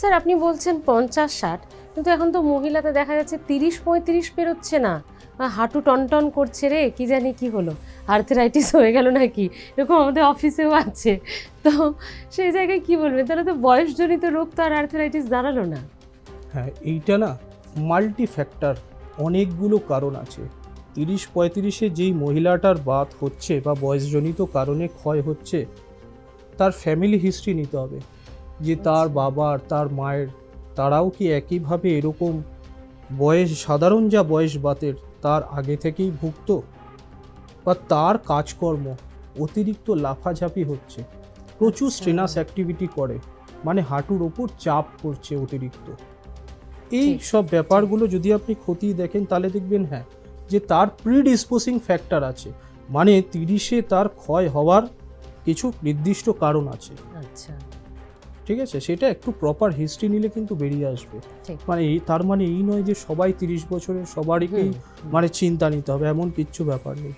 Sir আপনি বলছেন 50-60, কিন্তু এখন তো মহিলাতে দেখা যাচ্ছে 30-35 পেরোচ্ছে না, হাঁটু টনটন করছে রে, কি জানি কি হলো, আর্থ্রাইটিস হয়ে গেল নাকি, এরকম আমাদের অফিসেও আছে। তো সেই জায়গায় কি বলবেন, তাহলে তো বয়সজনিত রোগ তো আর আর্থ্রাইটিস দাঁড়ালো না। হ্যাঁ, এইটা না মাল্টি ফ্যাক্টর, অনেকগুলো কারণ আছে। 30-35-এ যেই মহিলাটার বাত হচ্ছে বা বয়সজনিত কারণে ক্ষয় হচ্ছে, তার ফ্যামিলি হিস্ট্রি নিতে হবে, যে তার বাবার তার মায়ের তারাও কি একইভাবে এরকম বয়স, সাধারণ যা বয়স বাতের তার আগে থেকেই ভুগত, বা তার কাজকর্ম অতিরিক্ত লাফাঝাপি হচ্ছে, প্রচুর স্ট্রেনাস অ্যাক্টিভিটি করে, মানে হাঁটুর ওপর চাপ পড়ছে অতিরিক্ত। এই সব ব্যাপারগুলো যদি আপনি খতিয়ে দেখেন তাহলে দেখবেন হ্যাঁ যে তার প্রিডিসপোজিং ফ্যাক্টর আছে, মানে 30-এ তার ক্ষয় হওয়ার কিছু নির্দিষ্ট কারণ আছে। আচ্ছা, ঠিক আছে, সেটা একটু প্রপার হিস্ট্রি নিলে কিন্তু বেরিয়ে আসবে। ঠিক। মানে তার মানে এই নয় যে সবাই 30 বছরের সবারই মানে চিন্তা নিতে হবে, এমন কিচ্ছু ব্যাপার নেই।